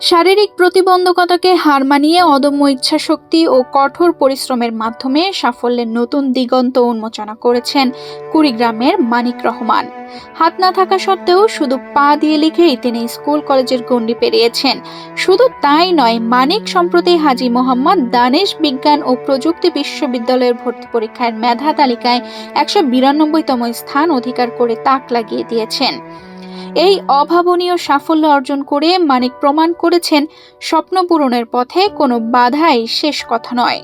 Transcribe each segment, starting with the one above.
শারীরিক প্রতিবন্ধকতাকে হার মানিয়ে অদম্য ইচ্ছাশক্তি ও কঠোর পরিশ্রমের মাধ্যমে সাফল্যের নতুন দিগন্ত উন্মোচন করেছেন কুড়িগ্রামের মানিক রহমান। হাত না থাকা সত্ত্বেও শুধু পা দিয়ে লিখেই তিনি স্কুল কলেজের গণ্ডি পেরিয়েছেন। শুধু তাই নয়, মানিক সম্প্রতি হাজী মোহাম্মদ দানেশ বিজ্ঞান ও প্রযুক্তি বিশ্ববিদ্যালয়ের ভর্তি পরীক্ষার মেধা তালিকায় ১৯২তম স্থান অধিকার করে তাক লাগিয়ে দিয়েছেন। এই অভাবনীয় সাফল্য অর্জন করে মানিক প্রমাণ করেছেন, স্বপ্ন পূরণের পথে কোনো বাধাই শেষ কথা নয়।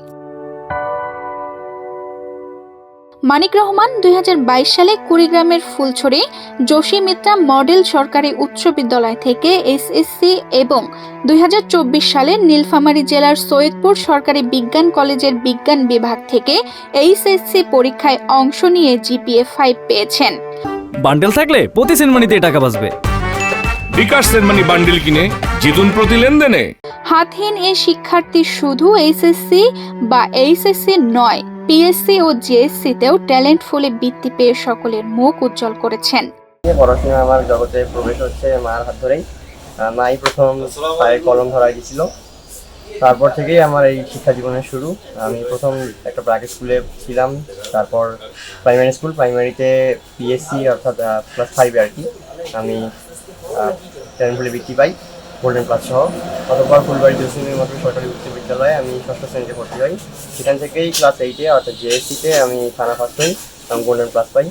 মানিক রহমান ২০২২ সালে কুড়িগ্রামের ফুলছড়ি জসিমিত্রা মডেল সরকারি উচ্চ বিদ্যালয় থেকে এসএসসি এবং ২০২৪ সালে নীলফামারী জেলার সৈয়দপুর সরকারি বিজ্ঞান কলেজের বিজ্ঞান বিভাগ থেকে এইচএসসি পরীক্ষায় অংশ নিয়ে জিপিএ 5 পেয়েছেন। বান্ডেল থাকলে প্রতি সেনমানিতে টাকা বাঁচবে। বিকাশ সেনমানি বান্ডেল কিনে জিতুন প্রতি লেনদেনে। হাতহীন এই শিক্ষার্থী শুধু এইচএসসি বা এইচএসসি নয়, পিএসসি ও জিএসসি তেও ট্যালেন্ট ফুলে বৃত্তি পেয়ে সকলের মুখ উজ্জ্বল করেছেন। পড়াশোনা আমার জগতে প্রবেশ হচ্ছে মার হাত ধরেই। মাই প্রথম পায়ে কলম ধরাই দিয়েছিল, তারপর থেকেই আমার এই শিক্ষা জীবনের শুরু। আমি প্রথম একটা প্রাইভেট স্কুলে ছিলাম, তারপর প্রাইমারিতে পিএসসি অর্থাৎ ক্লাস 5 আর কি আমি ট্যালেন্ট ফুলে বৃত্তি পাই, গোল্ডেন প্লাস সহ। অতঃপর ফুলবাড়ি জসিমের মতো সরকারি উচ্চ বিদ্যালয়ে আমি 6ষ্ঠ শ্রেণীতে ভর্তি হই। সেখান থেকেই ক্লাস 8-এ অর্থাৎ জিএসসিতে আমি থানা ফার্স্ট হই এবং গোল্ডেন প্লাস পাই।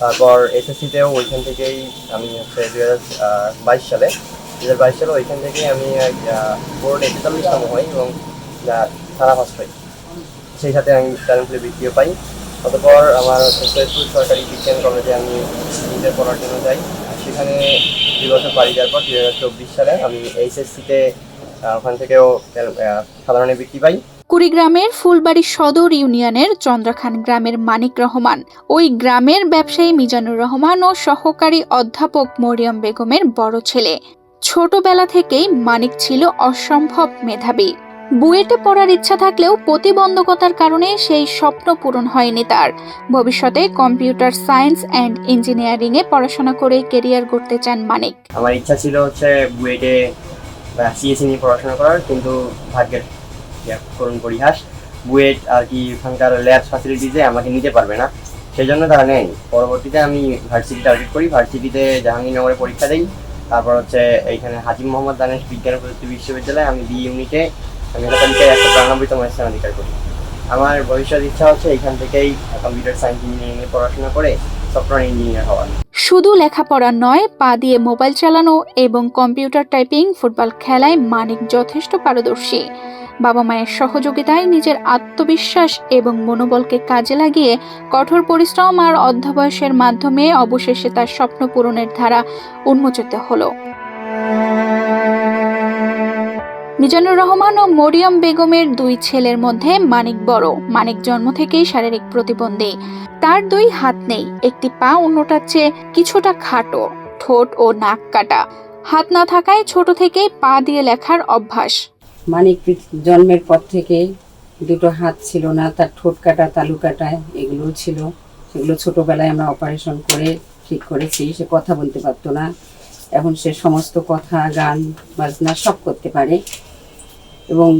তারপর এসএসসিতেও ওইখান থেকেই আমি 2022 সালে ওইখান থেকেই আমি বোর্ডে 43তম হই এবং থানা ফার্স্ট হই। সেই সাথে আমি ট্যালেন্ট ফুলে বৃত্তিও পাই। অতঃপর আমার সৈয়দপুর সরকারি বিজ্ঞান কলেজে আমি ইন্টার পড়ার জন্য যাই। সেখানে 2 বছর পাড়ি দেওয়ার পর 2024 সালে আমি এইচএসসিতে ওখান থেকেও সাধারণে বৃত্তি পাই। কুড়িগ্রামের ফুলবাড়ি সদর ইউনিয়নের চন্দ্রখান গ্রামের মানিক রহমান ওই গ্রামের ব্যবসায়ী মিজানুর রহমান ও সহকারী অধ্যাপক মরিয়ম বেগমের বড় ছেলে। ছোটবেলা থেকেই মানিক ছিল অসম্ভব মেধাবী। বুয়েটে পড়ার ইচ্ছা থাকলেও প্রতিবন্ধকতার কারণে সেই স্বপ্ন পূরণ হয়নি তার। ভবিষ্যতে কম্পিউটার সায়েন্স অ্যান্ড ইঞ্জিনিয়ারিং এ পড়াশোনা করে ক্যারিয়ার গড়তে চান মানিক। আমার ইচ্ছা ছিল বুয়েটে সিএসসি নিয়ে পড়াশোনা করার, কিন্তু ভাগ্যের করুণ পরিহাস, বুয়েট আর কি ওখানকার ল্যাব ফ্যাসিলিটিতে আমাকে নিতে পারবে না, সেই জন্য তারা নেয়। পরবর্তীতে আমি ভার্সিটি টার্গেট করি, ভার্সিটিতে জাহাঙ্গীরনগরে পরীক্ষা দিই। তারপর এইখানে হাজী মোহাম্মদ দানেশ বিজ্ঞান ও প্রযুক্তি বিশ্ববিদ্যালয়ে আমি বি ইউনিটে মেধা তালিকায় 192তম স্থান অধিকার করি। আমার ভবিষ্যৎ ইচ্ছা এইখান থেকেই কম্পিউটার সায়েন্স ইঞ্জিনিয়ারিংয়ে পড়াশোনা করে সফটওয়্যার ইঞ্জিনিয়ার হওয়ার। শুধু লেখাপড়া নয়, পা দিয়ে মোবাইল চালানো এবং কম্পিউটার টাইপিং, ফুটবল খেলায় মানিক যথেষ্ট পারদর্শী। বাবা মায়ের সহযোগিতায় নিজের আত্মবিশ্বাস এবং মনোবলকে কাজে লাগিয়ে কঠোর পরিশ্রম আর অধ্যবসায়ের মাধ্যমে অবশেষে তার স্বপ্ন পূরণের ধারা উন্মোচিত হলো। মিজানুর রহমান ও মরিয়ম বেগমের 2 ছেলের মধ্যে মানিক বড়। মানিক জন্ম থেকেই শারীরিক প্রতিবন্ধী। তার 2 হাত নেই, একটি পা অন্যটার চেয়ে কিছুটা খাটো, ঠোঁট ও নাক কাটা। হাত না থাকায় ছোট থেকেই পা দিয়ে লেখার অভ্যাস। মানিক জন্মের পর থেকে 2টো হাত ছিল না, তার ঠোঁট কাটা, তালু কাটা এগুলো ছিল। সেগুলো ছোটবেলায় আমরা অপারেশন করে ঠিক করেছি। সে কথা বলতে পারতো না, এখন সে সমস্ত কথা, গান বাজনা সব করতে পারে। এবং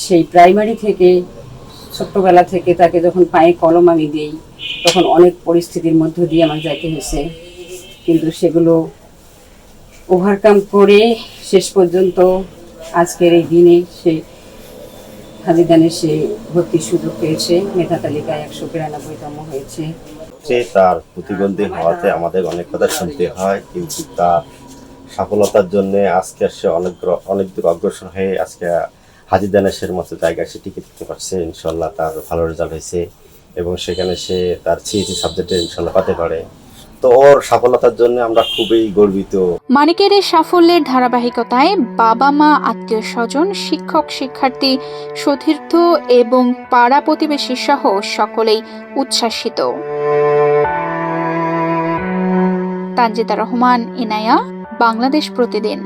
সেই প্রাইমারি থেকে ছোট্টবেলা থেকে তাকে যখন পায়ে কলম আমি দিই, তখন অনেক পরিস্থিতির মধ্য দিয়ে আমার যাইতে হয়েছে, কিন্তু সেগুলো ওভারকাম করে শেষ পর্যন্ত আজকের এই দিনে সে হাজী দানেশে ভর্তির সুযোগ পেয়েছে, মেধা তালিকায় 192তম হয়েছে। তার প্রতিবন্ধী হওয়াতে আমাদের অনেক কথা শুনতে হয়, কিন্তু তার সফলতার জন্য আজকে সে অনেক দূর অগ্রসর হয়ে আজকে হাজী দানেশের মতো জায়গায় সে টিকে থাকতে পারছে। ইনশাল্লাহ তার ভালো রেজাল্ট হয়েছে এবং সেখানে সে তার সিএসসি সাবজেক্টে ইনশাল্লাহ পাতে পারে। তো ওর সফলতার জন্য আমরা খুবই গর্বিত। মানিকের এই সাফল্যের ধারাবাহিকতায় বাবা মা, আত্মীয় স্বজন, শিক্ষক শিক্ষার্থী, সতীর্থ এবং পাড়া প্রতিবেশী সহ সকলেই উচ্ছ্বাসিত। তানজিদা রহমান, ইনায়া, বাংলাদেশ প্রতিদিন।